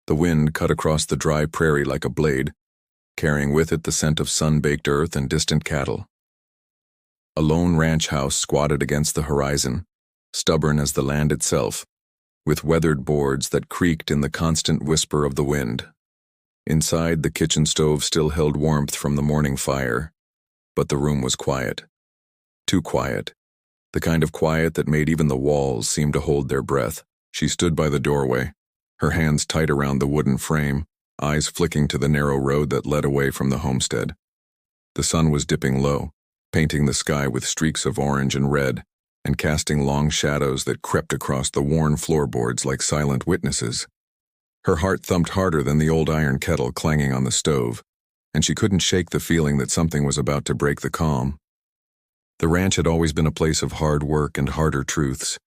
The wind cut across the dry prairie like a blade, carrying with it the scent of sun-baked earth and distant cattle. A lone ranch house squatted against the horizon, stubborn as the land itself, with weathered boards that creaked in the constant whisper of the wind. Inside, the kitchen stove still held warmth from the morning fire, but the room was quiet. Too quiet. The kind of quiet that made even the walls seem to hold their breath. She stood by the doorway, her hands tight around the wooden frame, eyes flicking to the narrow road that led away from the homestead. The sun was dipping low, painting the sky with streaks of orange and red, and casting long shadows that crept across the worn floorboards like silent witnesses. Her heart thumped harder than the old iron kettle clanging on the stove, and she couldn't shake the feeling that something was about to break the calm. The ranch had always been a place of hard work and harder truths.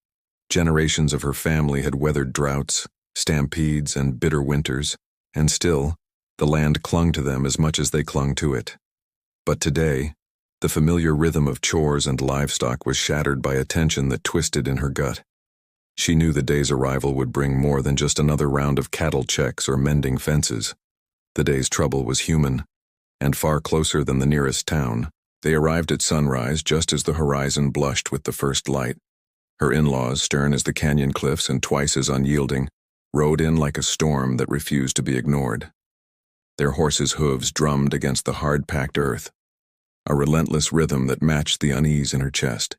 Generations of her family had weathered droughts, stampedes, and bitter winters, and still, the land clung to them as much as they clung to it. But today, the familiar rhythm of chores and livestock was shattered by a tension that twisted in her gut. She knew the day's arrival would bring more than just another round of cattle checks or mending fences. The day's trouble was human, and far closer than the nearest town. They arrived at sunrise just as the horizon blushed with the first light. Her in-laws, stern as the canyon cliffs and twice as unyielding, rode in like a storm that refused to be ignored. Their horses' hooves drummed against the hard-packed earth, a relentless rhythm that matched the unease in her chest.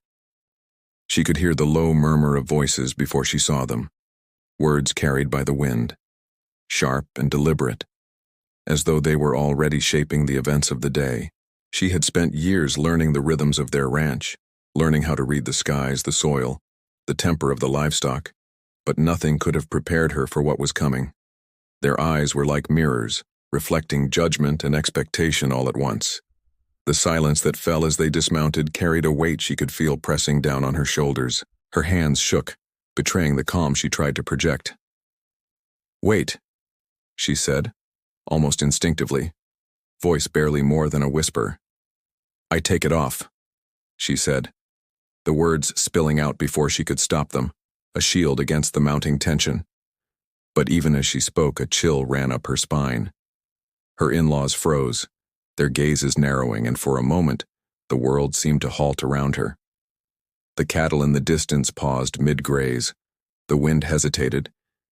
She could hear the low murmur of voices before she saw them, words carried by the wind, sharp and deliberate, as though they were already shaping the events of the day. She had spent years learning the rhythms of their ranch, learning how to read the skies, the soil, the temper of the livestock, but nothing could have prepared her for what was coming. Their eyes were like mirrors, reflecting judgment and expectation all at once. The silence that fell as they dismounted carried a weight she could feel pressing down on her shoulders. Her hands shook, betraying the calm she tried to project. "Wait," she said, almost instinctively, voice barely more than a whisper. "I take it off," she said, the words spilling out before she could stop them, a shield against the mounting tension. But even as she spoke, a chill ran up her spine. Her in-laws froze, their gazes narrowing, and for a moment, the world seemed to halt around her. The cattle in the distance paused mid-graze, the wind hesitated,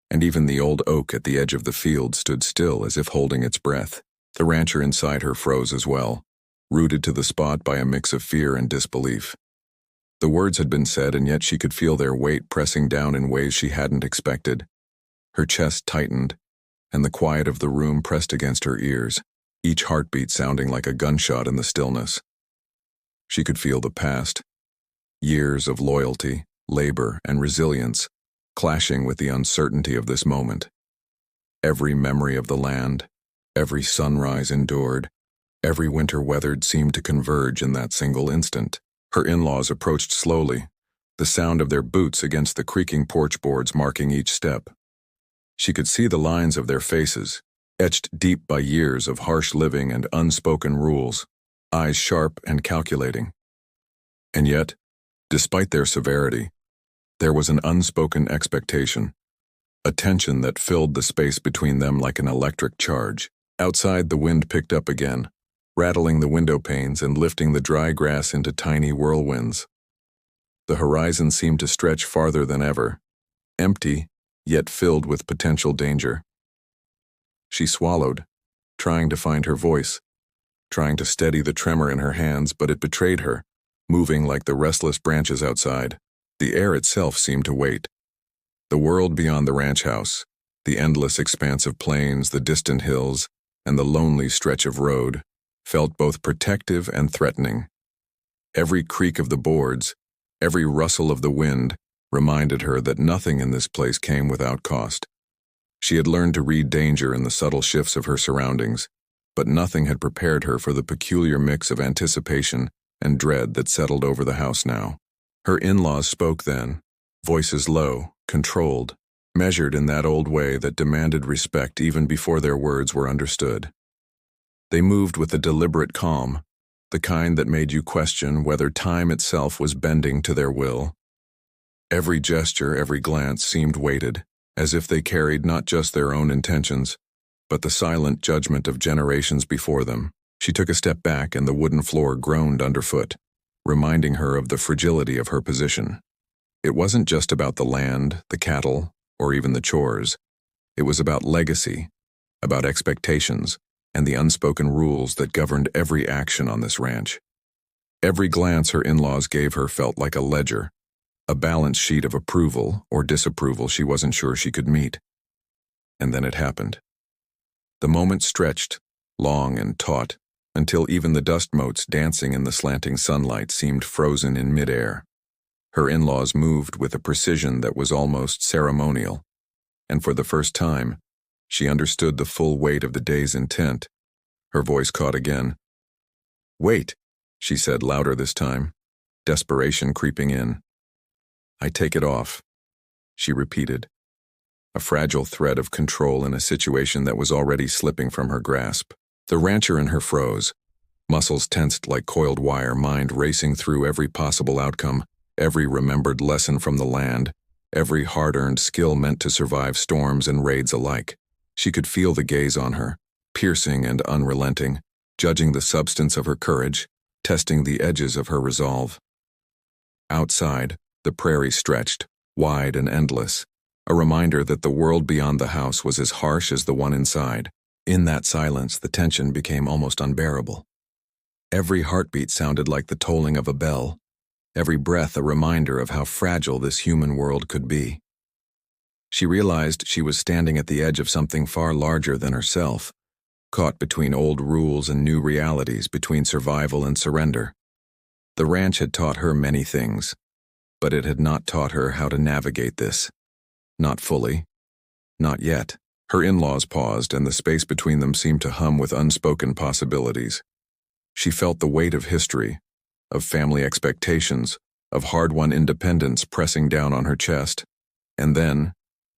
and even the old oak at the edge of the field stood still as if holding its breath. The rancher inside her froze as well, rooted to the spot by a mix of fear and disbelief. The words had been said, and yet she could feel their weight pressing down in ways she hadn't expected. Her chest tightened, and the quiet of the room pressed against her ears, each heartbeat sounding like a gunshot in the stillness. She could feel the past, years of loyalty, labor, and resilience, clashing with the uncertainty of this moment. Every memory of the land, every sunrise endured, every winter weathered seemed to converge in that single instant. Her in-laws approached slowly, the sound of their boots against the creaking porch boards marking each step. She could see the lines of their faces, etched deep by years of harsh living and unspoken rules, eyes sharp and calculating. And yet, despite their severity, there was an unspoken expectation, a tension that filled the space between them like an electric charge. Outside, the wind picked up again, rattling the window panes and lifting the dry grass into tiny whirlwinds. The horizon seemed to stretch farther than ever, empty, yet filled with potential danger. She swallowed, trying to find her voice, trying to steady the tremor in her hands, but it betrayed her, moving like the restless branches outside. The air itself seemed to wait. The world beyond the ranch house, the endless expanse of plains, the distant hills, and the lonely stretch of road, felt both protective and threatening. Every creak of the boards, every rustle of the wind, reminded her that nothing in this place came without cost. She had learned to read danger in the subtle shifts of her surroundings, but nothing had prepared her for the peculiar mix of anticipation and dread that settled over the house now. Her in-laws spoke then, voices low, controlled, measured in that old way that demanded respect even before their words were understood. They moved with a deliberate calm, the kind that made you question whether time itself was bending to their will. Every gesture, every glance seemed weighted, as if they carried not just their own intentions, but the silent judgment of generations before them. She took a step back and the wooden floor groaned underfoot, reminding her of the fragility of her position. It wasn't just about the land, the cattle, or even the chores. It was about legacy, about expectations, and the unspoken rules that governed every action on this ranch. Every glance her in-laws gave her felt like a ledger, a balance sheet of approval or disapproval she wasn't sure she could meet. And then it happened. The moment stretched, long and taut, until even the dust motes dancing in the slanting sunlight seemed frozen in midair. Her in-laws moved with a precision that was almost ceremonial, and for the first time, she understood the full weight of the day's intent. Her voice caught again. "Wait," she said louder this time, desperation creeping in. "I take it off," she repeated, a fragile thread of control in a situation that was already slipping from her grasp. The rancher in her froze, muscles tensed like coiled wire, mind racing through every possible outcome, every remembered lesson from the land, every hard-earned skill meant to survive storms and raids alike. She could feel the gaze on her, piercing and unrelenting, judging the substance of her courage, testing the edges of her resolve. Outside, the prairie stretched, wide and endless, a reminder that the world beyond the house was as harsh as the one inside. In that silence, the tension became almost unbearable. Every heartbeat sounded like the tolling of a bell, every breath a reminder of how fragile this human world could be. She realized she was standing at the edge of something far larger than herself, caught between old rules and new realities, between survival and surrender. The ranch had taught her many things, but it had not taught her how to navigate this. Not fully. Not yet. Her in-laws paused, and the space between them seemed to hum with unspoken possibilities. She felt the weight of history, of family expectations, of hard-won independence pressing down on her chest. And then,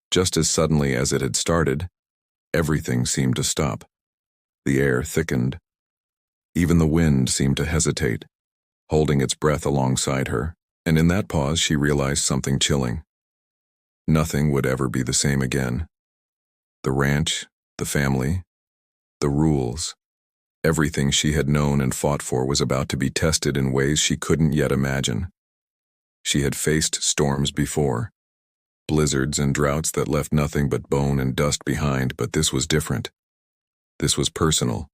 just as suddenly as it had started, everything seemed to stop. The air thickened. Even the wind seemed to hesitate, holding its breath alongside her, and in that pause she realized something chilling. Nothing would ever be the same again. The ranch, the family, the rules, everything she had known and fought for was about to be tested in ways she couldn't yet imagine. She had faced storms before, blizzards and droughts that left nothing but bone and dust behind, but this was different. This was personal.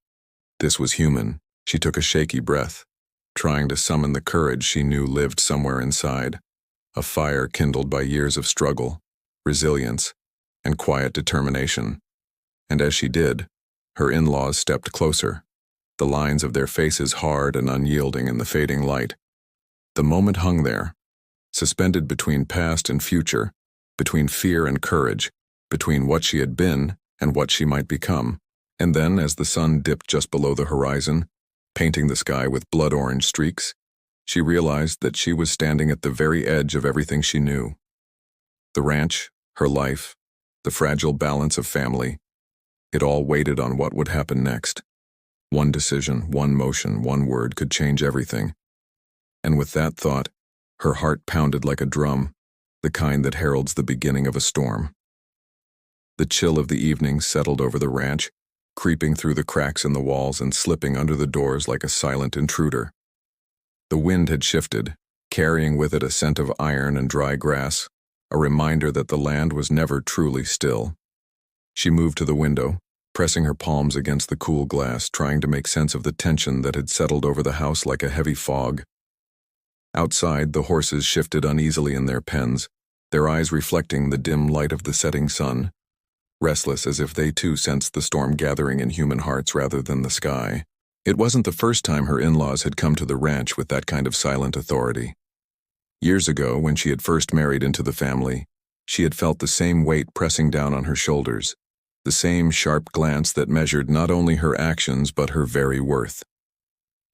This was human. She took a shaky breath, trying to summon the courage she knew lived somewhere inside, a fire kindled by years of struggle, resilience, and quiet determination. And as she did, her in-laws stepped closer, the lines of their faces hard and unyielding in the fading light. The moment hung there, suspended between past and future, between fear and courage, between what she had been and what she might become. And then, as the sun dipped just below the horizon, painting the sky with blood-orange streaks, she realized that she was standing at the very edge of everything she knew. The ranch, her life, the fragile balance of family, it all waited on what would happen next. One decision, one motion, one word could change everything. And with that thought, her heart pounded like a drum, the kind that heralds the beginning of a storm. The chill of the evening settled over the ranch, creeping through the cracks in the walls and slipping under the doors like a silent intruder. The wind had shifted, carrying with it a scent of iron and dry grass, a reminder that the land was never truly still. She moved to the window, pressing her palms against the cool glass, trying to make sense of the tension that had settled over the house like a heavy fog. Outside, the horses shifted uneasily in their pens, their eyes reflecting the dim light of the setting sun, restless as if they too sensed the storm gathering in human hearts rather than the sky. It wasn't the first time her in-laws had come to the ranch with that kind of silent authority. Years ago, when she had first married into the family, she had felt the same weight pressing down on her shoulders, the same sharp glance that measured not only her actions but her very worth.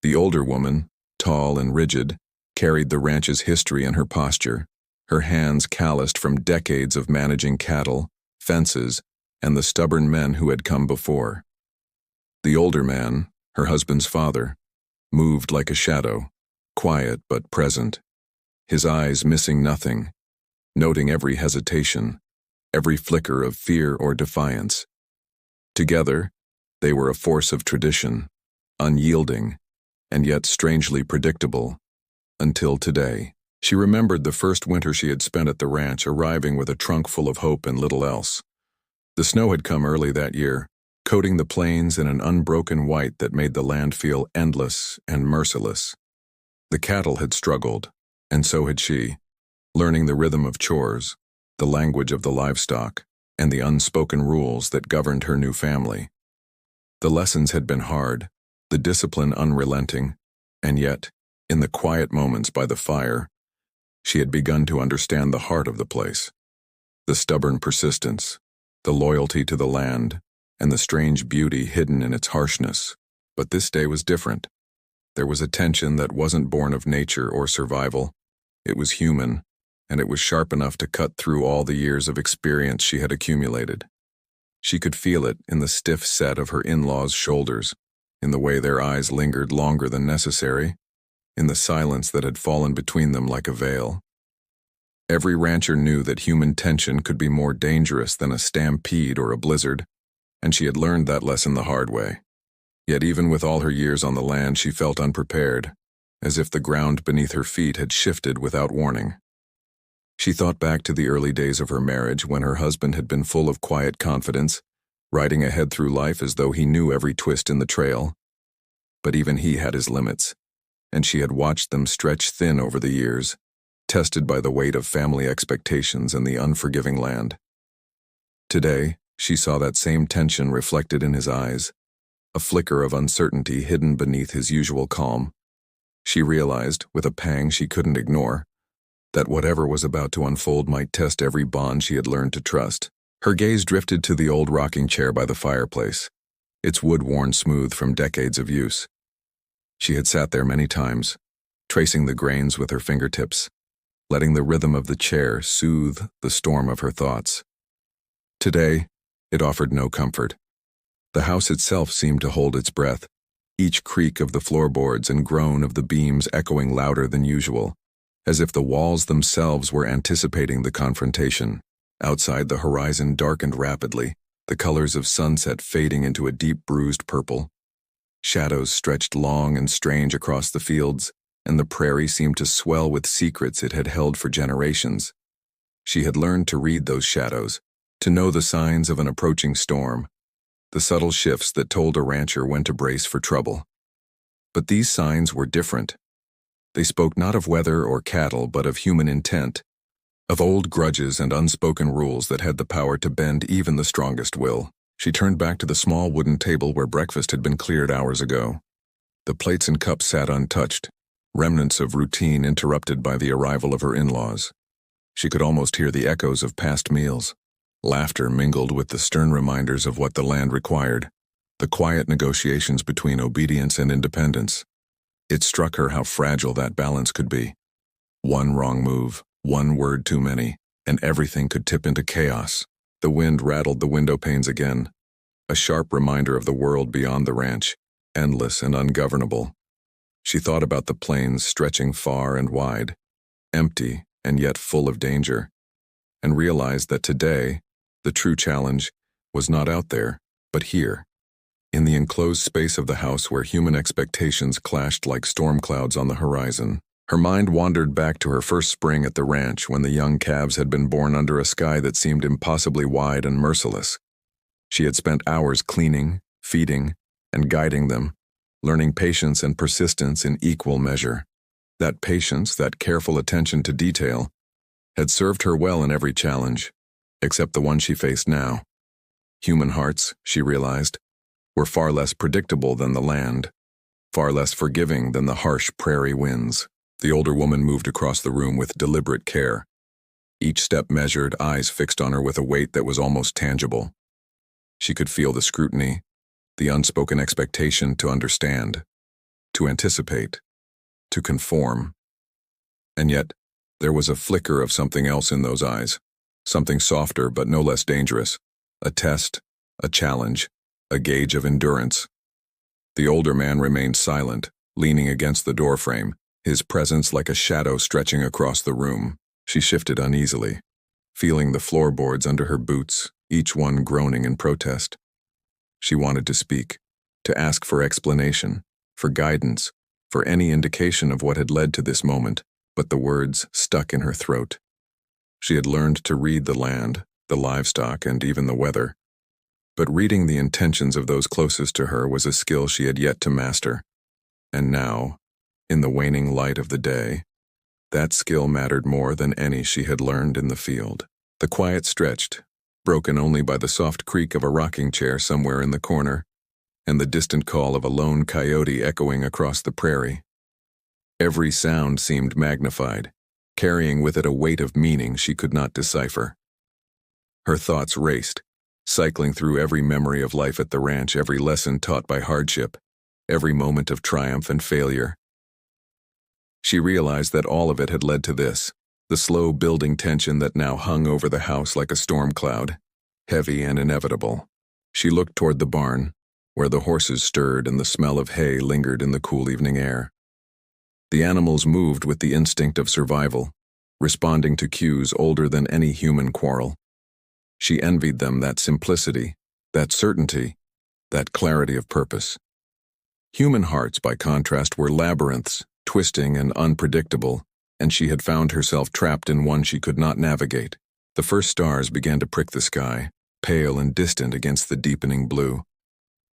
The older woman, tall and rigid, carried the ranch's history in her posture, her hands calloused from decades of managing cattle, fences, and the stubborn men who had come before. The older man, her husband's father, moved like a shadow, quiet but present, his eyes missing nothing, noting every hesitation, every flicker of fear or defiance. Together, they were a force of tradition, unyielding, and yet strangely predictable, until today. She remembered the first winter she had spent at the ranch, arriving with a trunk full of hope and little else. The snow had come early that year, coating the plains in an unbroken white that made the land feel endless and merciless. The cattle had struggled, and so had she, learning the rhythm of chores, the language of the livestock, and the unspoken rules that governed her new family. The lessons had been hard, the discipline unrelenting, and yet, in the quiet moments by the fire, she had begun to understand the heart of the place. The stubborn persistence, the loyalty to the land, and the strange beauty hidden in its harshness. But this day was different. There was a tension that wasn't born of nature or survival. It was human, and it was sharp enough to cut through all the years of experience she had accumulated. She could feel it in the stiff set of her in-laws' shoulders, in the way their eyes lingered longer than necessary, in the silence that had fallen between them like a veil. Every rancher knew that human tension could be more dangerous than a stampede or a blizzard, and she had learned that lesson the hard way. Yet even with all her years on the land, she felt unprepared, as if the ground beneath her feet had shifted without warning. She thought back to the early days of her marriage when her husband had been full of quiet confidence, riding ahead through life as though he knew every twist in the trail. But even he had his limits, and she had watched them stretch thin over the years, tested by the weight of family expectations and the unforgiving land. Today, she saw that same tension reflected in his eyes, a flicker of uncertainty hidden beneath his usual calm. She realized, with a pang she couldn't ignore, that whatever was about to unfold might test every bond she had learned to trust. Her gaze drifted to the old rocking chair by the fireplace, its wood worn smooth from decades of use. She had sat there many times, tracing the grains with her fingertips, letting the rhythm of the chair soothe the storm of her thoughts. Today, it offered no comfort. The house itself seemed to hold its breath, each creak of the floorboards and groan of the beams echoing louder than usual, as if the walls themselves were anticipating the confrontation. Outside, the horizon darkened rapidly, the colors of sunset fading into a deep bruised purple. Shadows stretched long and strange across the fields, and the prairie seemed to swell with secrets it had held for generations. She had learned to read those shadows, to know the signs of an approaching storm, the subtle shifts that told a rancher when to brace for trouble. But these signs were different. They spoke not of weather or cattle, but of human intent, of old grudges and unspoken rules that had the power to bend even the strongest will. She turned back to the small wooden table where breakfast had been cleared hours ago. The plates and cups sat untouched, remnants of routine interrupted by the arrival of her in-laws. She could almost hear the echoes of past meals. Laughter mingled with the stern reminders of what the land required, the quiet negotiations between obedience and independence. It struck her how fragile that balance could be. One wrong move, one word too many, and everything could tip into chaos. The wind rattled the window panes again, a sharp reminder of the world beyond the ranch, endless and ungovernable. She thought about the plains stretching far and wide, empty and yet full of danger, and realized that today, the true challenge was not out there, but here, in the enclosed space of the house where human expectations clashed like storm clouds on the horizon. Her mind wandered back to her first spring at the ranch when the young calves had been born under a sky that seemed impossibly wide and merciless. She had spent hours cleaning, feeding, and guiding them, learning patience and persistence in equal measure. That patience, that careful attention to detail, had served her well in every challenge, except the one she faced now. Human hearts, she realized, were far less predictable than the land, far less forgiving than the harsh prairie winds. The older woman moved across the room with deliberate care, each step measured, eyes fixed on her with a weight that was almost tangible. She could feel the scrutiny, the unspoken expectation to understand, to anticipate, to conform. And yet, there was a flicker of something else in those eyes, something softer but no less dangerous, a test, a challenge, a gauge of endurance. The older man remained silent, leaning against the doorframe, his presence like a shadow stretching across the room. She shifted uneasily, feeling the floorboards under her boots, each one groaning in protest. She wanted to speak, to ask for explanation, for guidance, for any indication of what had led to this moment, but the words stuck in her throat. She had learned to read the land, the livestock, and even the weather. But reading the intentions of those closest to her was a skill she had yet to master. And now, in the waning light of the day, that skill mattered more than any she had learned in the field. The quiet stretched, broken only by the soft creak of a rocking chair somewhere in the corner, and the distant call of a lone coyote echoing across the prairie. Every sound seemed magnified, carrying with it a weight of meaning she could not decipher. Her thoughts raced, cycling through every memory of life at the ranch, every lesson taught by hardship, every moment of triumph and failure. She realized that all of it had led to this, the slow building tension that now hung over the house like a storm cloud, heavy and inevitable. She looked toward the barn, where the horses stirred and the smell of hay lingered in the cool evening air. The animals moved with the instinct of survival, responding to cues older than any human quarrel. She envied them that simplicity, that certainty, that clarity of purpose. Human hearts, by contrast, were labyrinths, twisting and unpredictable, and she had found herself trapped in one she could not navigate. The first stars began to prick the sky, pale and distant against the deepening blue.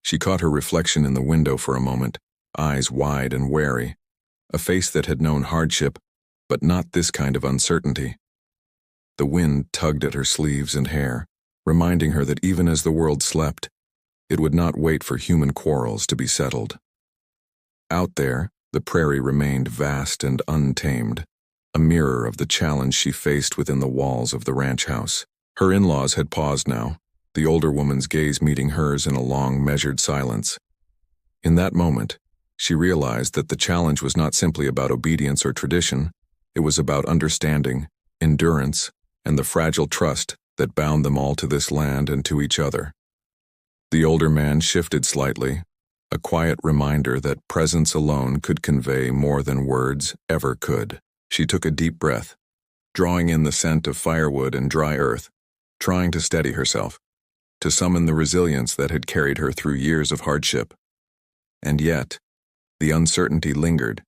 She caught her reflection in the window for a moment, eyes wide and wary, a face that had known hardship, but not this kind of uncertainty. The wind tugged at her sleeves and hair, reminding her that even as the world slept, it would not wait for human quarrels to be settled. Out there, the prairie remained vast and untamed, a mirror of the challenge she faced within the walls of the ranch house. Her in-laws had paused now, the older woman's gaze meeting hers in a long, measured silence. In that moment, she realized that the challenge was not simply about obedience or tradition, it was about understanding, endurance, and the fragile trust that bound them all to this land and to each other. The older man shifted slightly, a quiet reminder that presence alone could convey more than words ever could. She took a deep breath, drawing in the scent of firewood and dry earth, trying to steady herself, to summon the resilience that had carried her through years of hardship. And yet, the uncertainty lingered,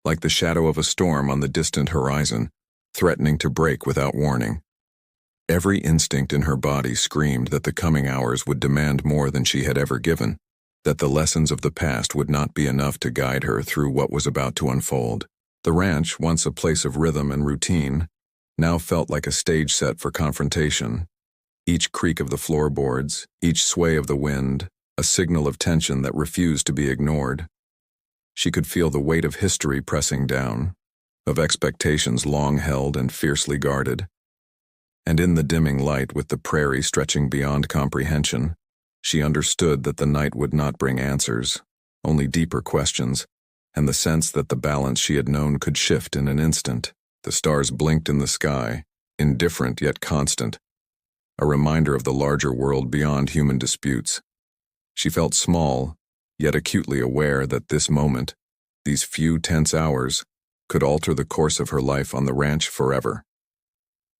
like the shadow of a storm on the distant horizon, threatening to break without warning. Every instinct in her body screamed that the coming hours would demand more than she had ever given, that the lessons of the past would not be enough to guide her through what was about to unfold. The ranch, once a place of rhythm and routine, now felt like a stage set for confrontation. Each creak of the floorboards, each sway of the wind, a signal of tension that refused to be ignored. She could feel the weight of history pressing down, of expectations long held and fiercely guarded. And in the dimming light, with the prairie stretching beyond comprehension, she understood that the night would not bring answers, only deeper questions, and the sense that the balance she had known could shift in an instant. The stars blinked in the sky, indifferent yet constant, a reminder of the larger world beyond human disputes. She felt small, yet acutely aware that this moment, these few tense hours, could alter the course of her life on the ranch forever.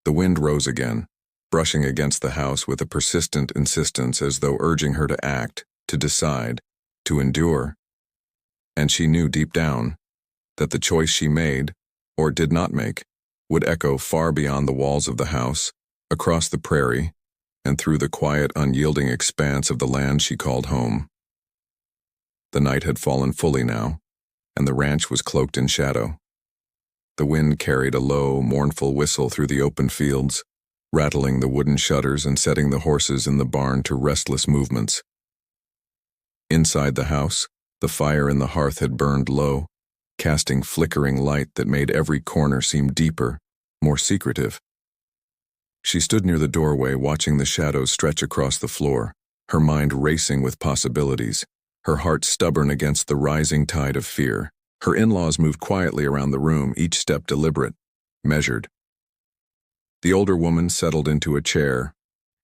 The wind rose again, brushing against the house with a persistent insistence as though urging her to act, to decide, to endure. And she knew deep down that the choice she made, or did not make, would echo far beyond the walls of the house, across the prairie, and through the quiet, unyielding expanse of the land she called home. The night had fallen fully now, and the ranch was cloaked in shadow. The wind carried a low, mournful whistle through the open fields, rattling the wooden shutters and setting the horses in the barn to restless movements. Inside the house, the fire in the hearth had burned low, casting flickering light that made every corner seem deeper, more secretive. She stood near the doorway, watching the shadows stretch across the floor, her mind racing with possibilities, her heart stubborn against the rising tide of fear. Her in-laws moved quietly around the room, each step deliberate, measured. The older woman settled into a chair,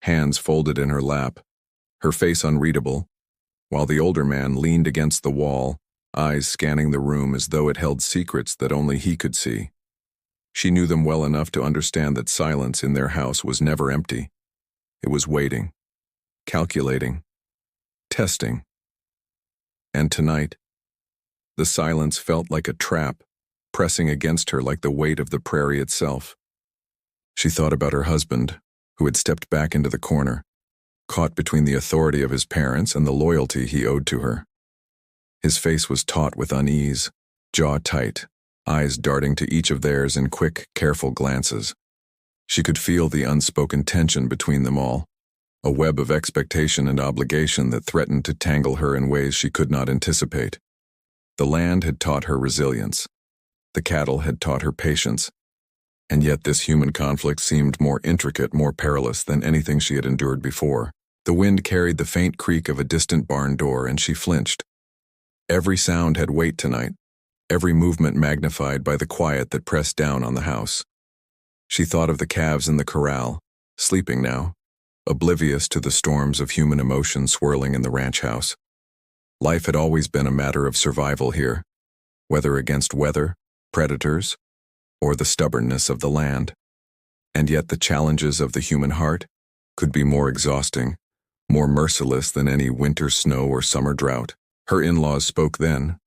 hands folded in her lap, her face unreadable, while the older man leaned against the wall, eyes scanning the room as though it held secrets that only he could see. She knew them well enough to understand that silence in their house was never empty. It was waiting, calculating, testing. And tonight, the silence felt like a trap, pressing against her like the weight of the prairie itself. She thought about her husband, who had stepped back into the corner, caught between the authority of his parents and the loyalty he owed to her. His face was taut with unease, jaw tight, eyes darting to each of theirs in quick, careful glances. She could feel the unspoken tension between them all, a web of expectation and obligation that threatened to tangle her in ways she could not anticipate. The land had taught her resilience. The cattle had taught her patience. And yet this human conflict seemed more intricate, more perilous than anything she had endured before. The wind carried the faint creak of a distant barn door, and she flinched. Every sound had weight tonight, every movement magnified by the quiet that pressed down on the house. She thought of the calves in the corral, sleeping now, oblivious to the storms of human emotion swirling in the ranch house. Life had always been a matter of survival here, whether against weather, predators, or the stubbornness of the land. And yet the challenges of the human heart could be more exhausting, more merciless than any winter snow or summer drought. Her in-laws spoke then,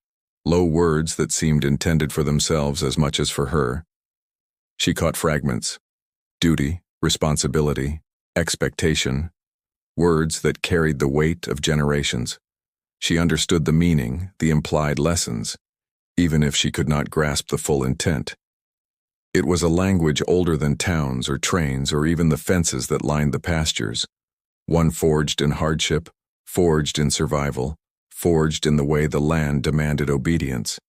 low words that seemed intended for themselves as much as for her. She caught fragments: duty, responsibility, expectation, words that carried the weight of generations. She understood the meaning, the implied lessons, even if she could not grasp the full intent. It was a language older than towns or trains or even the fences that lined the pastures, one forged in hardship, forged in survival, forged in the way the land demanded obedience.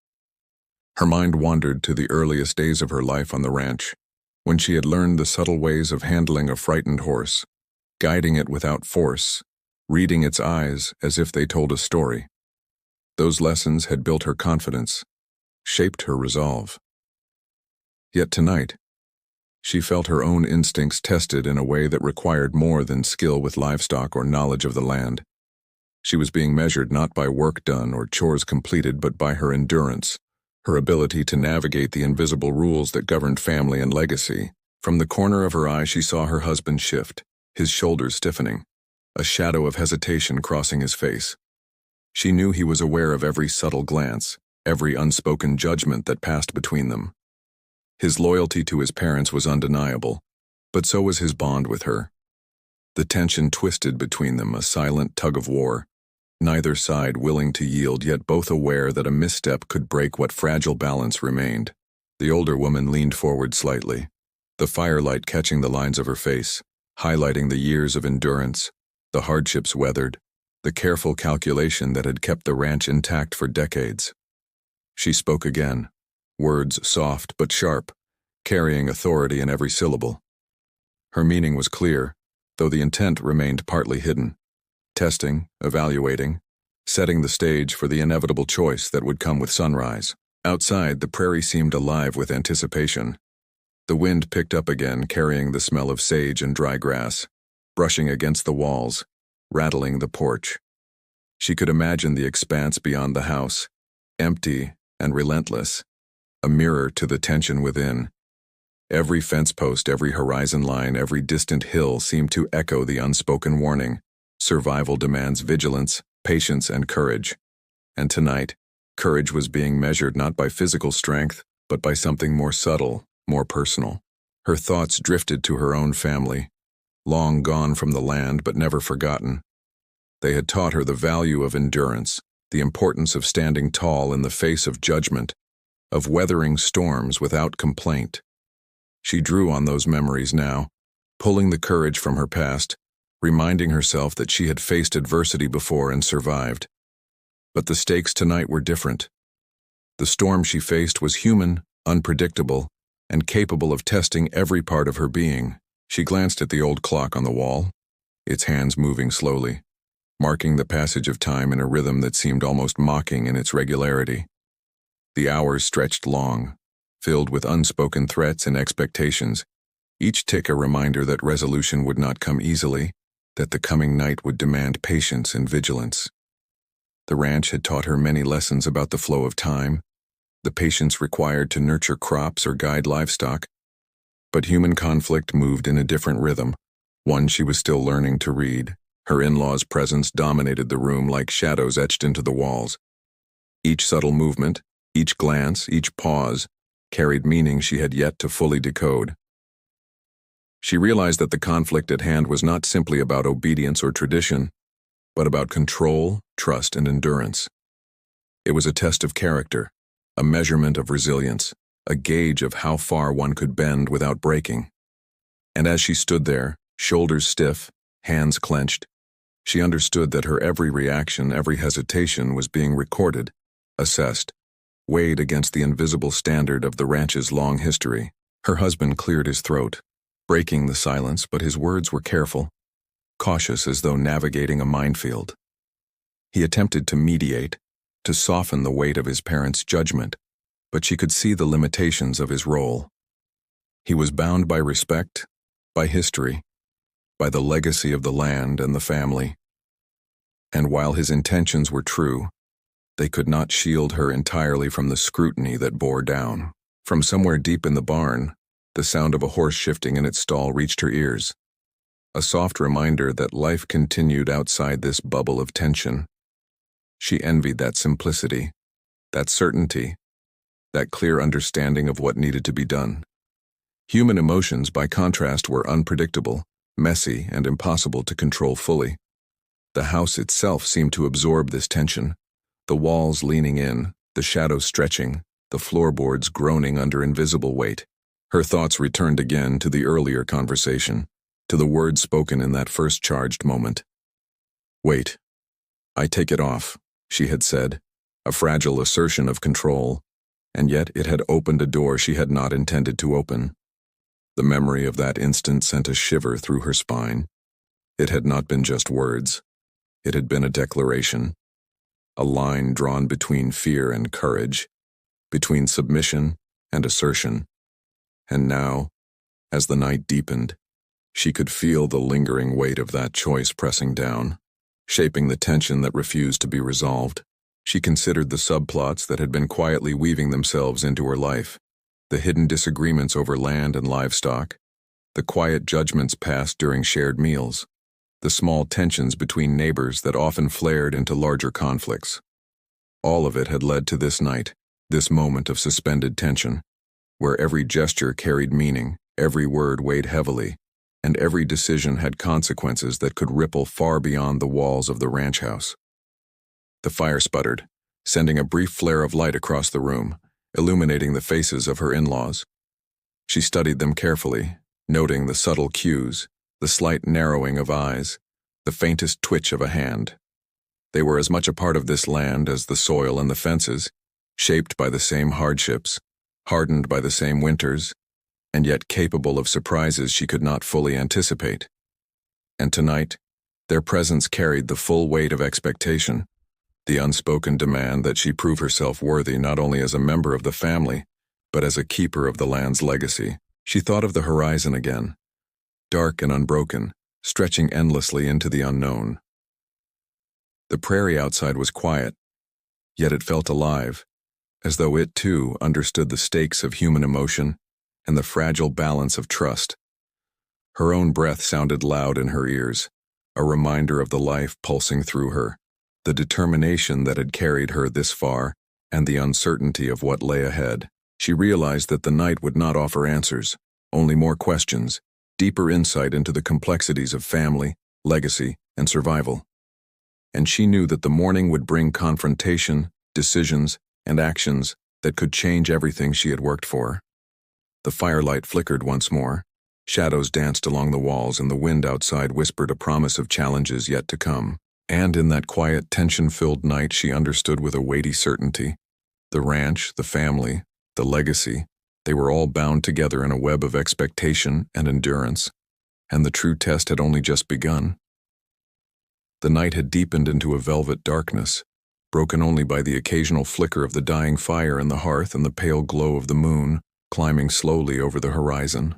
Her mind wandered to the earliest days of her life on the ranch, when she had learned the subtle ways of handling a frightened horse, guiding it without force, reading its eyes as if they told a story. Those lessons had built her confidence, shaped her resolve. Yet tonight, she felt her own instincts tested in a way that required more than skill with livestock or knowledge of the land. She was being measured not by work done or chores completed, but by her endurance, her ability to navigate the invisible rules that governed family and legacy. From the corner of her eye, she saw her husband shift, his shoulders stiffening, a shadow of hesitation crossing his face. She knew he was aware of every subtle glance, every unspoken judgment that passed between them. His loyalty to his parents was undeniable, but so was his bond with her. The tension twisted between them, a silent tug-of-war, neither side willing to yield, yet both aware that a misstep could break what fragile balance remained. The older woman leaned forward slightly, the firelight catching the lines of her face, highlighting the years of endurance, the hardships weathered, the careful calculation that had kept the ranch intact for decades. She spoke again, words soft but sharp, carrying authority in every syllable. Her meaning was clear, though the intent remained partly hidden, testing, evaluating, setting the stage for the inevitable choice that would come with sunrise. Outside, the prairie seemed alive with anticipation. The wind picked up again, carrying the smell of sage and dry grass, brushing against the walls, rattling the porch. She could imagine the expanse beyond the house, empty and relentless, a mirror to the tension within. Every fence post, every horizon line, every distant hill seemed to echo the unspoken warning: survival demands vigilance, patience, and courage. And tonight, courage was being measured not by physical strength, but by something more subtle, more personal. Her thoughts drifted to her own family, long gone from the land but never forgotten. They had taught her the value of endurance, the importance of standing tall in the face of judgment, of weathering storms without complaint. She drew on those memories now, pulling the courage from her past, reminding herself that she had faced adversity before and survived. But the stakes tonight were different. The storm she faced was human, unpredictable, and capable of testing every part of her being. She glanced at the old clock on the wall, its hands moving slowly, marking the passage of time in a rhythm that seemed almost mocking in its regularity. The hours stretched long, filled with unspoken threats and expectations, each tick a reminder that resolution would not come easily, that the coming night would demand patience and vigilance. The ranch had taught her many lessons about the flow of time, the patience required to nurture crops or guide livestock. But human conflict moved in a different rhythm, one she was still learning to read. Her in-laws' presence dominated the room like shadows etched into the walls. Each subtle movement, each glance, each pause, carried meaning she had yet to fully decode. She realized that the conflict at hand was not simply about obedience or tradition, but about control, trust, and endurance. It was a test of character, a measurement of resilience, a gauge of how far one could bend without breaking. And as she stood there, shoulders stiff, hands clenched, she understood that her every reaction, every hesitation was being recorded, assessed, weighed against the invisible standard of the ranch's long history. Her husband cleared his throat, breaking the silence, but his words were careful, cautious as though navigating a minefield. He attempted to mediate, to soften the weight of his parents' judgment, but she could see the limitations of his role. He was bound by respect, by history, by the legacy of the land and the family. And while his intentions were true, they could not shield her entirely from the scrutiny that bore down. From somewhere deep in the barn, the sound of a horse shifting in its stall reached her ears, a soft reminder that life continued outside this bubble of tension. She envied that simplicity, that certainty, that clear understanding of what needed to be done. Human emotions, by contrast, were unpredictable, messy, and impossible to control fully. The house itself seemed to absorb this tension, the walls leaning in, the shadows stretching, the floorboards groaning under invisible weight. Her thoughts returned again to the earlier conversation, to the words spoken in that first charged moment. "Wait. I take it off," she had said, a fragile assertion of control, and yet it had opened a door she had not intended to open. The memory of that instant sent a shiver through her spine. It had not been just words. It had been a declaration, a line drawn between fear and courage, between submission and assertion. And now, as the night deepened, she could feel the lingering weight of that choice pressing down, shaping the tension that refused to be resolved. She considered the subplots that had been quietly weaving themselves into her life, the hidden disagreements over land and livestock, the quiet judgments passed during shared meals, the small tensions between neighbors that often flared into larger conflicts. All of it had led to this night, this moment of suspended tension, where every gesture carried meaning, every word weighed heavily, and every decision had consequences that could ripple far beyond the walls of the ranch house. The fire sputtered, sending a brief flare of light across the room, illuminating the faces of her in-laws. She studied them carefully, noting the subtle cues, the slight narrowing of eyes, the faintest twitch of a hand. They were as much a part of this land as the soil and the fences, shaped by the same hardships, hardened by the same winters, and yet capable of surprises she could not fully anticipate. And tonight, their presence carried the full weight of expectation, the unspoken demand that she prove herself worthy not only as a member of the family, but as a keeper of the land's legacy. She thought of the horizon again, dark and unbroken, stretching endlessly into the unknown. The prairie outside was quiet, yet it felt alive, as though it too understood the stakes of human emotion and the fragile balance of trust. Her own breath sounded loud in her ears, a reminder of the life pulsing through her, the determination that had carried her this far, and the uncertainty of what lay ahead. She realized that the night would not offer answers, only more questions, deeper insight into the complexities of family, legacy, and survival. And she knew that the morning would bring confrontation, decisions, and actions that could change everything she had worked for. The firelight flickered once more, shadows danced along the walls, and the wind outside whispered a promise of challenges yet to come. And in that quiet, tension-filled night, she understood with a weighty certainty. The ranch, the family, the legacy, they were all bound together in a web of expectation and endurance, and the true test had only just begun. The night had deepened into a velvet darkness, broken only by the occasional flicker of the dying fire in the hearth and the pale glow of the moon climbing slowly over the horizon.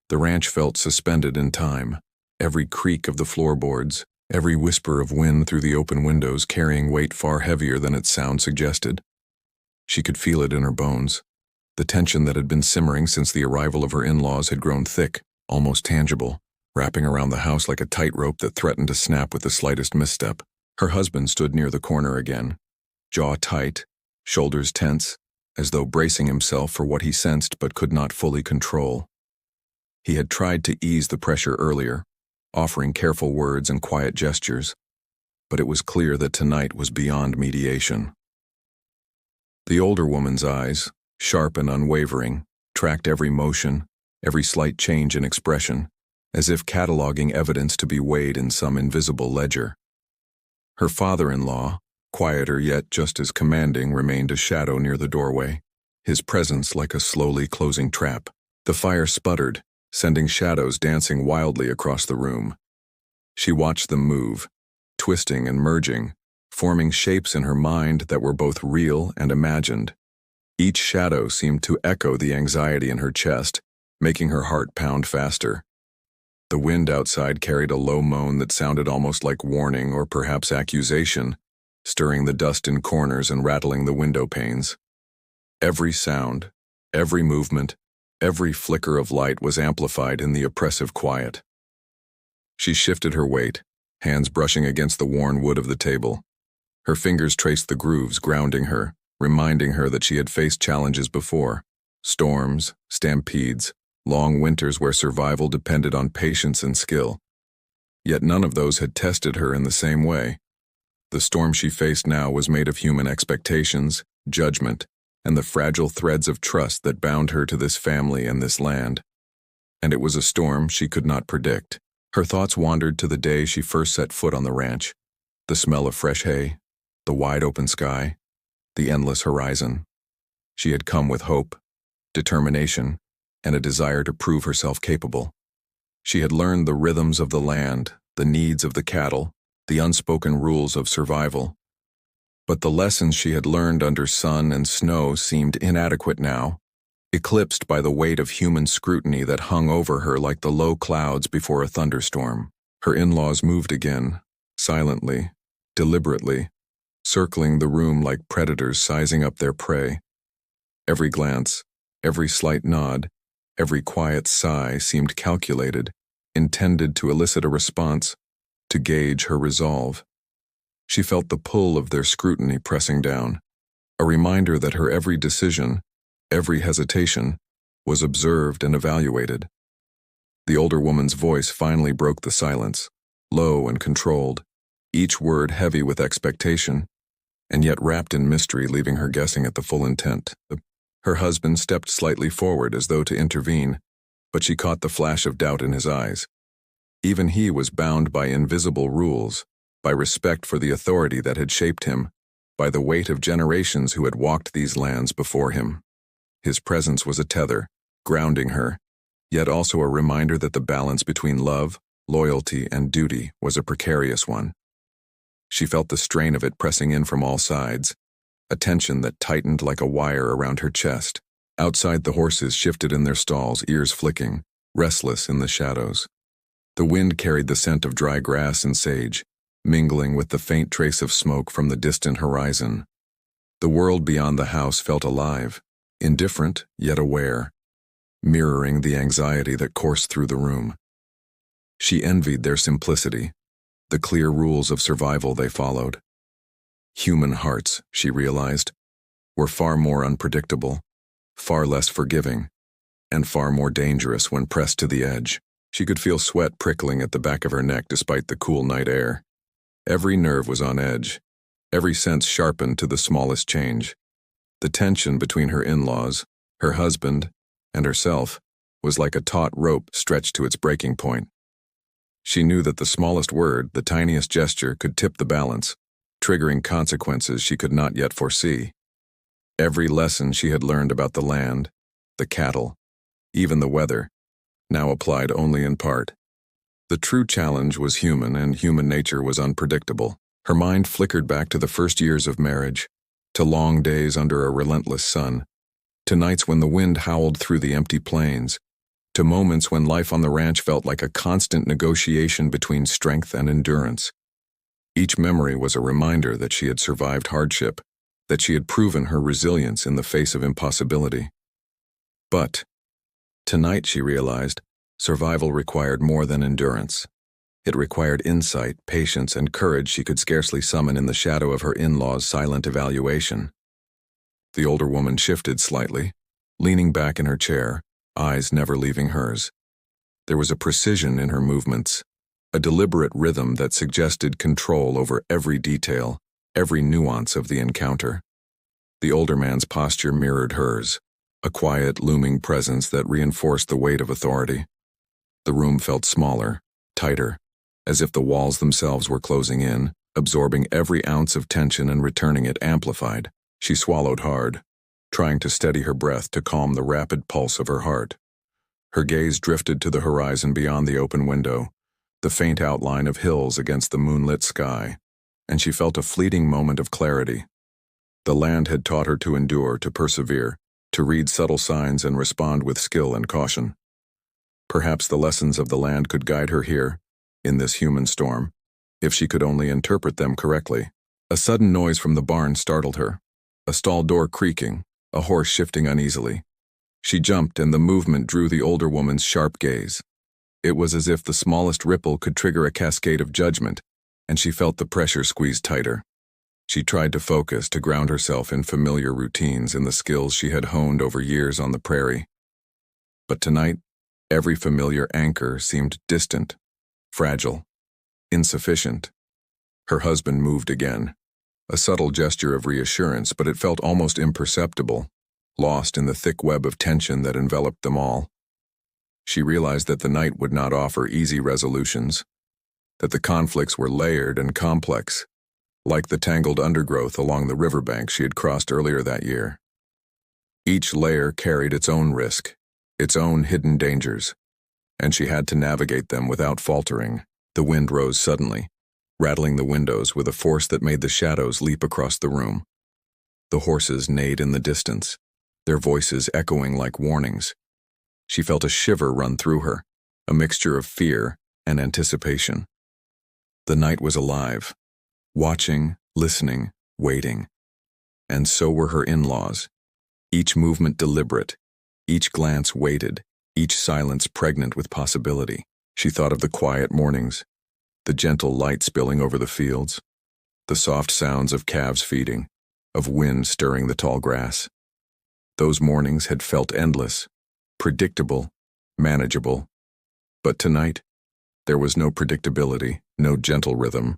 The ranch felt suspended in time, every creak of the floorboards, every whisper of wind through the open windows carrying weight far heavier than its sound suggested. She could feel it in her bones. The tension that had been simmering since the arrival of her in-laws had grown thick, almost tangible, wrapping around the house like a tightrope that threatened to snap with the slightest misstep. Her husband stood near the corner again, jaw tight, shoulders tense, as though bracing himself for what he sensed but could not fully control. He had tried to ease the pressure earlier, offering careful words and quiet gestures, but it was clear that tonight was beyond mediation. The older woman's eyes, sharp and unwavering, tracked every motion, every slight change in expression, as if cataloging evidence to be weighed in some invisible ledger. Her father-in-law, quieter yet just as commanding, remained a shadow near the doorway, his presence like a slowly closing trap. The fire sputtered, sending shadows dancing wildly across the room. She watched them move, twisting and merging, forming shapes in her mind that were both real and imagined. Each shadow seemed to echo the anxiety in her chest, making her heart pound faster. The wind outside carried a low moan that sounded almost like warning or perhaps accusation, stirring the dust in corners and rattling the window panes. Every sound, every movement, every flicker of light was amplified in the oppressive quiet. She shifted her weight, hands brushing against the worn wood of the table. Her fingers traced the grooves, grounding her, reminding her that she had faced challenges before: storms, stampedes, long winters where survival depended on patience and skill. Yet none of those had tested her in the same way. The storm she faced now was made of human expectations, judgment, and the fragile threads of trust that bound her to this family and this land. And it was a storm she could not predict. Her thoughts wandered to the day she first set foot on the ranch. The smell of fresh hay, the wide open sky, the endless horizon. She had come with hope, determination, and a desire to prove herself capable. She had learned the rhythms of the land, the needs of the cattle, the unspoken rules of survival. But the lessons she had learned under sun and snow seemed inadequate now, eclipsed by the weight of human scrutiny that hung over her like the low clouds before a thunderstorm. Her in-laws moved again, silently, deliberately, circling the room like predators sizing up their prey. Every glance, every slight nod, every quiet sigh seemed calculated, intended to elicit a response, to gauge her resolve. She felt the pull of their scrutiny pressing down, a reminder that her every decision, every hesitation, was observed and evaluated. The older woman's voice finally broke the silence, low and controlled, each word heavy with expectation, and yet wrapped in mystery, leaving her guessing at the full intent. Her husband stepped slightly forward as though to intervene, but she caught the flash of doubt in his eyes. Even he was bound by invisible rules, by respect for the authority that had shaped him, by the weight of generations who had walked these lands before him. His presence was a tether, grounding her, yet also a reminder that the balance between love, loyalty, and duty was a precarious one. She felt the strain of it pressing in from all sides, a tension that tightened like a wire around her chest. Outside, the horses shifted in their stalls, ears flicking, restless in the shadows. The wind carried the scent of dry grass and sage, mingling with the faint trace of smoke from the distant horizon. The world beyond the house felt alive, indifferent yet aware, mirroring the anxiety that coursed through the room. She envied their simplicity, the clear rules of survival they followed. Human hearts, she realized, were far more unpredictable, far less forgiving, and far more dangerous when pressed to the edge. She could feel sweat prickling at the back of her neck despite the cool night air. Every nerve was on edge, every sense sharpened to the smallest change. The tension between her in-laws, her husband, and herself was like a taut rope stretched to its breaking point. She knew that the smallest word, the tiniest gesture, could tip the balance, triggering consequences she could not yet foresee. Every lesson she had learned about the land, the cattle, even the weather, now applied only in part. The true challenge was human, and human nature was unpredictable. Her mind flickered back to the first years of marriage, to long days under a relentless sun, to nights when the wind howled through the empty plains, to moments when life on the ranch felt like a constant negotiation between strength and endurance. Each memory was a reminder that she had survived hardship, that she had proven her resilience in the face of impossibility. But tonight, she realized, survival required more than endurance. It required insight, patience, and courage she could scarcely summon in the shadow of her in-laws' silent evaluation. The older woman shifted slightly, leaning back in her chair, eyes never leaving hers. There was a precision in her movements, a deliberate rhythm that suggested control over every detail, every nuance of the encounter. The older man's posture mirrored hers, a quiet, looming presence that reinforced the weight of authority. The room felt smaller, tighter, as if the walls themselves were closing in, absorbing every ounce of tension and returning it amplified. She swallowed hard, trying to steady her breath to calm the rapid pulse of her heart. Her gaze drifted to the horizon beyond the open window, the faint outline of hills against the moonlit sky, and she felt a fleeting moment of clarity. The land had taught her to endure, to persevere, to read subtle signs and respond with skill and caution. Perhaps the lessons of the land could guide her here, in this human storm, if she could only interpret them correctly. A sudden noise from the barn startled her, a stall door creaking, a horse shifting uneasily. She jumped, and the movement drew the older woman's sharp gaze. It was as if the smallest ripple could trigger a cascade of judgment, and she felt the pressure squeeze tighter. She tried to focus, to ground herself in familiar routines and the skills she had honed over years on the prairie. But tonight, every familiar anchor seemed distant, fragile, insufficient. Her husband moved again, a subtle gesture of reassurance, but it felt almost imperceptible, lost in the thick web of tension that enveloped them all. She realized that the night would not offer easy resolutions, that the conflicts were layered and complex, like the tangled undergrowth along the riverbank she had crossed earlier that year. Each layer carried its own risk, its own hidden dangers, and she had to navigate them without faltering. The wind rose suddenly, rattling the windows with a force that made the shadows leap across the room. The horses neighed in the distance, their voices echoing like warnings. She felt a shiver run through her, a mixture of fear and anticipation. The night was alive, watching, listening, waiting. And so were her in-laws, each movement deliberate, each glance weighted, each silence pregnant with possibility. She thought of the quiet mornings, the gentle light spilling over the fields, the soft sounds of calves feeding, of wind stirring the tall grass. Those mornings had felt endless, predictable, manageable. But tonight, there was no predictability, no gentle rhythm,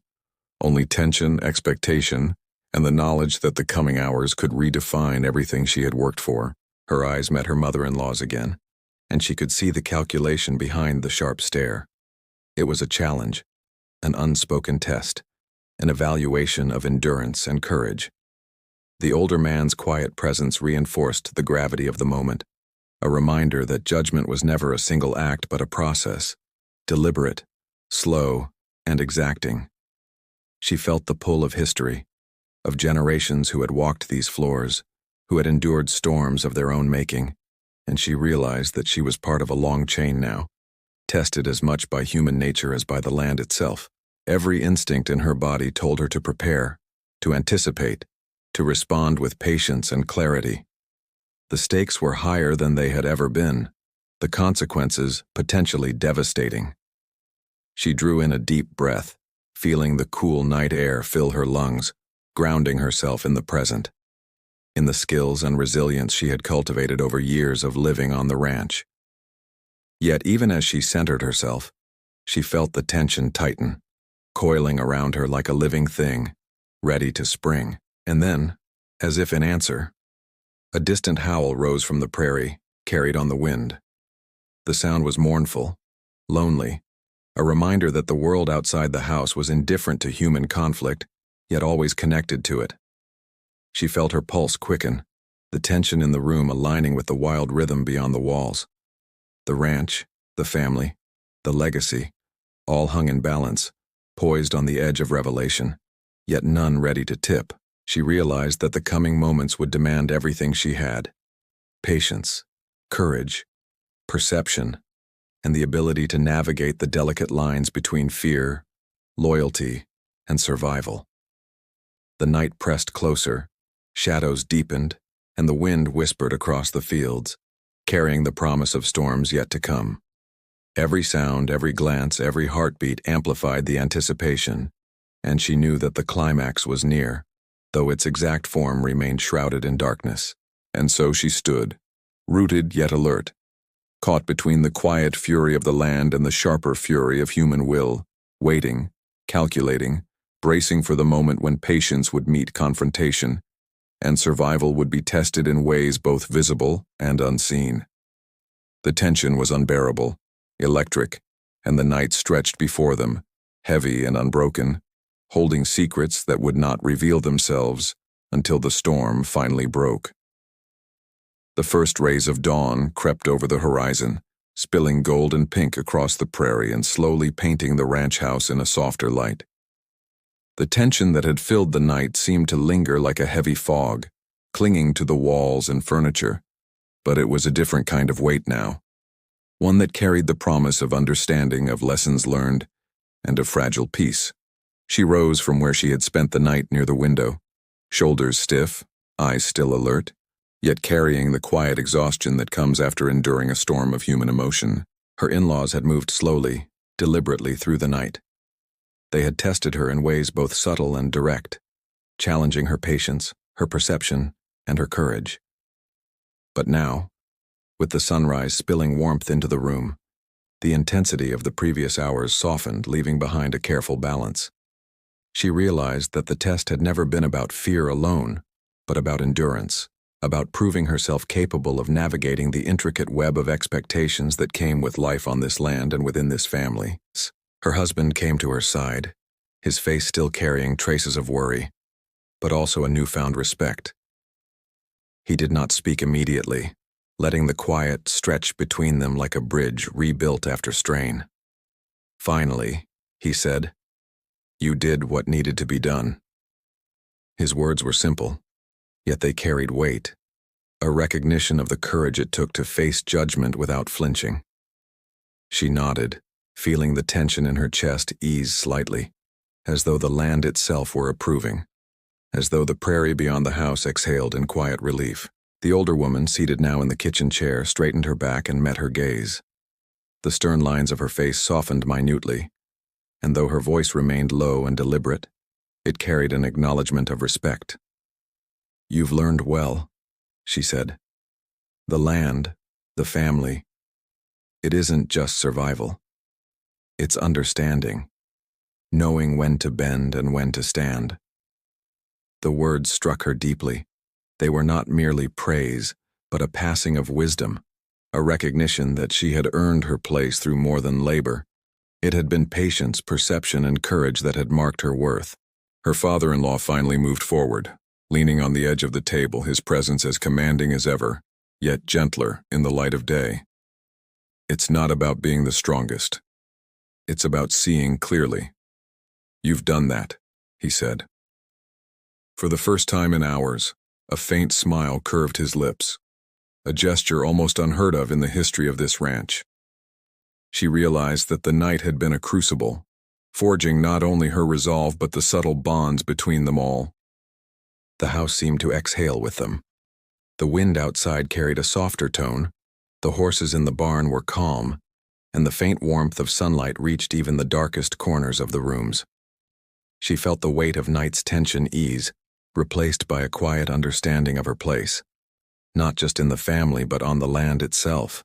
only tension, expectation, and the knowledge that the coming hours could redefine everything she had worked for. Her eyes met her mother-in-law's again, and she could see the calculation behind the sharp stare. It was a challenge, an unspoken test, an evaluation of endurance and courage. The older man's quiet presence reinforced the gravity of the moment, a reminder that judgment was never a single act but a process, deliberate, slow, and exacting. She felt the pull of history, of generations who had walked these floors, who had endured storms of their own making, and she realized that she was part of a long chain now, tested as much by human nature as by the land itself. Every instinct in her body told her to prepare, to anticipate, to respond with patience and clarity. The stakes were higher than they had ever been, the consequences potentially devastating. She drew in a deep breath, feeling the cool night air fill her lungs, grounding herself in the present, in the skills and resilience she had cultivated over years of living on the ranch. Yet even as she centered herself, she felt the tension tighten, coiling around her like a living thing, ready to spring. And then, as if in answer, a distant howl rose from the prairie, carried on the wind. The sound was mournful, lonely, a reminder that the world outside the house was indifferent to human conflict, yet always connected to it. She felt her pulse quicken, the tension in the room aligning with the wild rhythm beyond the walls. The ranch, the family, the legacy, all hung in balance, poised on the edge of revelation, yet none ready to tip. She realized that the coming moments would demand everything she had: patience, courage, perception, and the ability to navigate the delicate lines between fear, loyalty, and survival. The night pressed closer, Shadows deepened, and the wind whispered across the fields, carrying the promise of storms yet to come. Every sound, every glance, every heartbeat amplified the anticipation, and she knew that the climax was near, though its exact form remained shrouded in darkness. And so she stood, rooted yet alert, caught between the quiet fury of the land and the sharper fury of human will, waiting, calculating, bracing for the moment when patience would meet confrontation, and survival would be tested in ways both visible and unseen. The tension was unbearable, electric, and the night stretched before them, heavy and unbroken, holding secrets that would not reveal themselves until the storm finally broke. The first rays of dawn crept over the horizon, spilling gold and pink across the prairie and slowly painting the ranch house in a softer light. The tension that had filled the night seemed to linger like a heavy fog, clinging to the walls and furniture, but it was a different kind of weight now, one that carried the promise of understanding, of lessons learned, and of fragile peace. She rose from where she had spent the night near the window, shoulders stiff, eyes still alert, yet carrying the quiet exhaustion that comes after enduring a storm of human emotion. Her in-laws had moved slowly, deliberately through the night. They had tested her in ways both subtle and direct, challenging her patience, her perception, and her courage. But now, with the sunrise spilling warmth into the room, the intensity of the previous hours softened, leaving behind a careful balance. She realized that the test had never been about fear alone, but about endurance, about proving herself capable of navigating the intricate web of expectations that came with life on this land and within this family. Her husband came to her side, his face still carrying traces of worry, but also a newfound respect. He did not speak immediately, letting the quiet stretch between them like a bridge rebuilt after strain. Finally, he said, "You did what needed to be done." His words were simple, yet they carried weight, a recognition of the courage it took to face judgment without flinching. She nodded, feeling the tension in her chest ease slightly, as though the land itself were approving, as though the prairie beyond the house exhaled in quiet relief. The older woman, seated now in the kitchen chair, straightened her back and met her gaze. The stern lines of her face softened minutely, and though her voice remained low and deliberate, it carried an acknowledgement of respect. "You've learned well," she said. "The land, the family, it isn't just survival. It's understanding, knowing when to bend and when to stand." The words struck her deeply. They were not merely praise, but a passing of wisdom, a recognition that she had earned her place through more than labor. It had been patience, perception, and courage that had marked her worth. Her father-in-law finally moved forward, leaning on the edge of the table, his presence as commanding as ever, yet gentler in the light of day. "It's not about being the strongest. It's about seeing clearly. You've done that," he said. For the first time in hours, a faint smile curved his lips, a gesture almost unheard of in the history of this ranch. She realized that the night had been a crucible, forging not only her resolve but the subtle bonds between them all. The house seemed to exhale with them. The wind outside carried a softer tone, the horses in the barn were calm, and the faint warmth of sunlight reached even the darkest corners of the rooms. She felt the weight of night's tension ease, replaced by a quiet understanding of her place, not just in the family but on the land itself.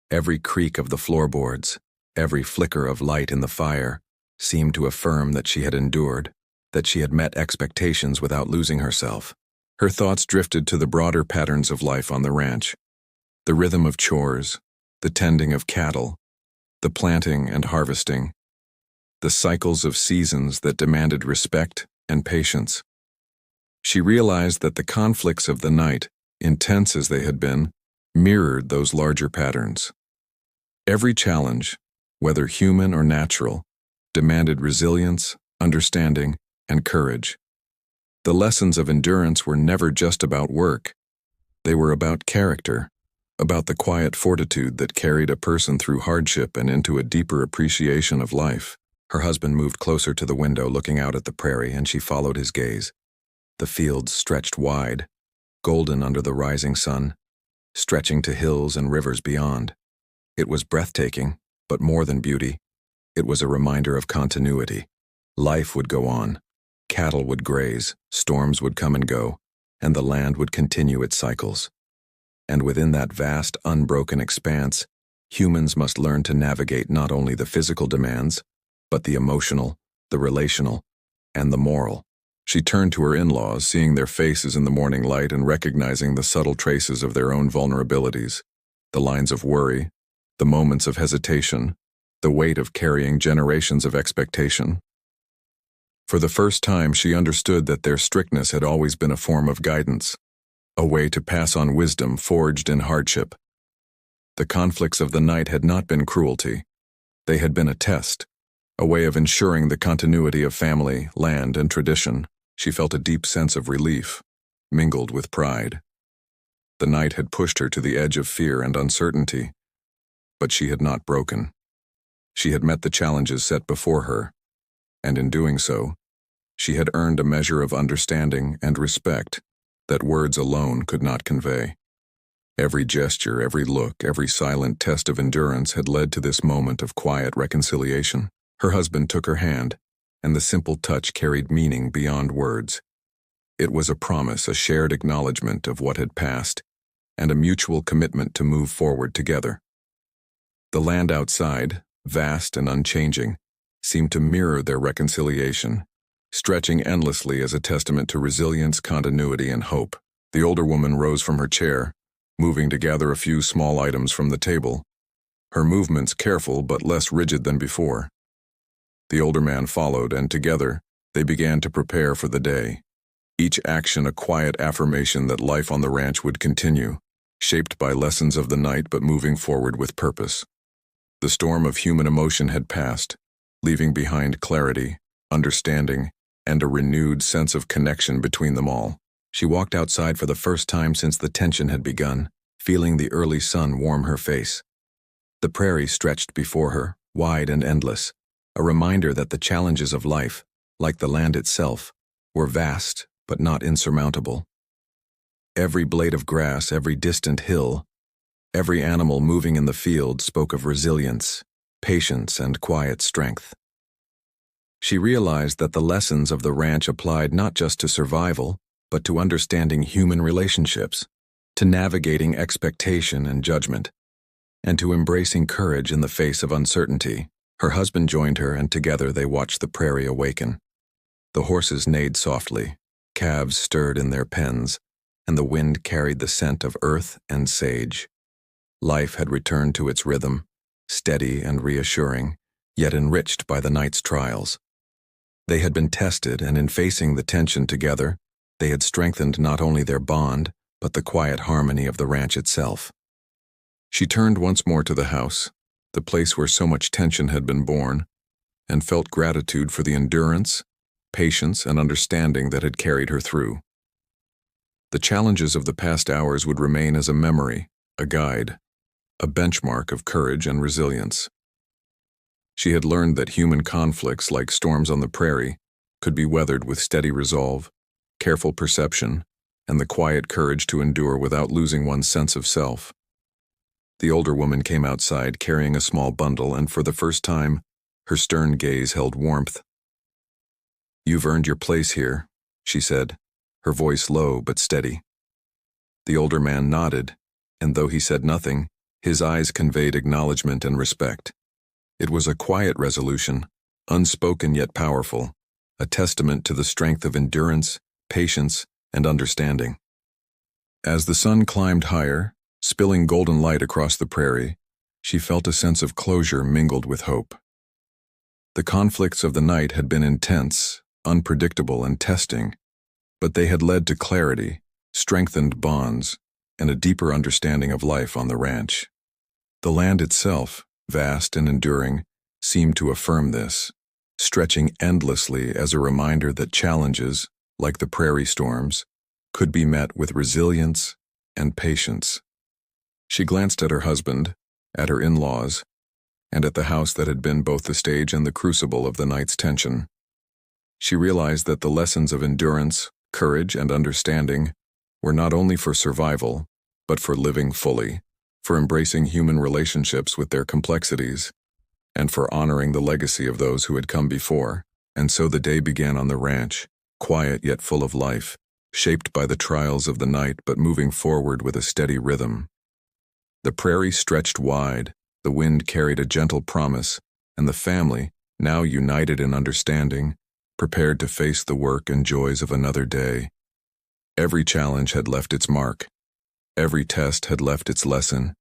Every creak of the floorboards, every flicker of light in the fire, seemed to affirm that she had endured, that she had met expectations without losing herself. Her thoughts drifted to the broader patterns of life on the ranch, the rhythm of chores, the tending of cattle, the planting and harvesting, the cycles of seasons that demanded respect and patience. She realized that the conflicts of the night, intense as they had been, mirrored those larger patterns. Every challenge, whether human or natural, demanded resilience, understanding, and courage. The lessons of endurance were never just about work. They were about character, about the quiet fortitude that carried a person through hardship and into a deeper appreciation of life. Her husband moved closer to the window, looking out at the prairie, and she followed his gaze. The fields stretched wide, golden under the rising sun, stretching to hills and rivers beyond. It was breathtaking, but more than beauty, it was a reminder of continuity. Life would go on. Cattle would graze, storms would come and go, and the land would continue its cycles. And within that vast, unbroken expanse, humans must learn to navigate not only the physical demands, but the emotional, the relational, and the moral. She turned to her in-laws, seeing their faces in the morning light and recognizing the subtle traces of their own vulnerabilities, the lines of worry, the moments of hesitation, the weight of carrying generations of expectation. For the first time, she understood that their strictness had always been a form of guidance, a way to pass on wisdom forged in hardship. The conflicts of the night had not been cruelty. They had been a test, a way of ensuring the continuity of family, land, and tradition. She felt a deep sense of relief, mingled with pride. The night had pushed her to the edge of fear and uncertainty, but she had not broken. She had met the challenges set before her, and in doing so, she had earned a measure of understanding and respect that words alone could not convey. Every gesture, every look, every silent test of endurance had led to this moment of quiet reconciliation. Her husband took her hand, and the simple touch carried meaning beyond words. It was a promise, a shared acknowledgement of what had passed, and a mutual commitment to move forward together. The land outside, vast and unchanging, seemed to mirror their reconciliation, stretching endlessly as a testament to resilience, continuity, and hope. The older woman rose from her chair, moving to gather a few small items from the table, her movements careful but less rigid than before. The older man followed, and together, they began to prepare for the day, each action a quiet affirmation that life on the ranch would continue, shaped by lessons of the night but moving forward with purpose. The storm of human emotion had passed, leaving behind clarity, understanding, and a renewed sense of connection between them all. She walked outside for the first time since the tension had begun, feeling the early sun warm her face. The prairie stretched before her, wide and endless, a reminder that the challenges of life, like the land itself, were vast but not insurmountable. Every blade of grass, every distant hill, every animal moving in the field spoke of resilience, patience, and quiet strength. She realized that the lessons of the ranch applied not just to survival, but to understanding human relationships, to navigating expectation and judgment, and to embracing courage in the face of uncertainty. Her husband joined her, and together they watched the prairie awaken. The horses neighed softly, calves stirred in their pens, and the wind carried the scent of earth and sage. Life had returned to its rhythm, steady and reassuring, yet enriched by the night's trials. They had been tested, and in facing the tension together, they had strengthened not only their bond, but the quiet harmony of the ranch itself. She turned once more to the house, the place where so much tension had been born, and felt gratitude for the endurance, patience, and understanding that had carried her through. The challenges of the past hours would remain as a memory, a guide, a benchmark of courage and resilience. She had learned that human conflicts, like storms on the prairie, could be weathered with steady resolve, careful perception, and the quiet courage to endure without losing one's sense of self. The older woman came outside carrying a small bundle, and for the first time, her stern gaze held warmth. "You've earned your place here," she said, her voice low but steady. The older man nodded, and though he said nothing, his eyes conveyed acknowledgement and respect. It was a quiet resolution, unspoken yet powerful, a testament to the strength of endurance, patience, and understanding. As the sun climbed higher, spilling golden light across the prairie, she felt a sense of closure mingled with hope. The conflicts of the night had been intense, unpredictable, and testing, but they had led to clarity, strengthened bonds, and a deeper understanding of life on the ranch. The land itself, vast and enduring, seemed to affirm this, stretching endlessly as a reminder that challenges, like the prairie storms, could be met with resilience and patience. She glanced at her husband, at her in-laws, and at the house that had been both the stage and the crucible of the night's tension. She realized that the lessons of endurance, Courage and understanding were not only for survival, but for living fully, for embracing human relationships with their complexities, and for honoring the legacy of those who had come before. And so the day began on the ranch, quiet yet full of life, shaped by the trials of the night but moving forward with a steady rhythm. The prairie stretched wide, the wind carried a gentle promise, and the family, now united in understanding, prepared to face the work and joys of another day. Every challenge had left its mark. Every test had left its lesson,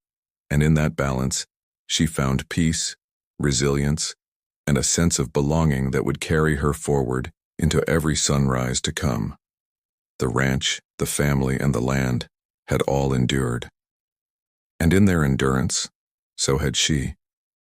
and in that balance, she found peace, resilience, and a sense of belonging that would carry her forward into every sunrise to come. The ranch, the family, and the land had all endured. And in their endurance, so had she.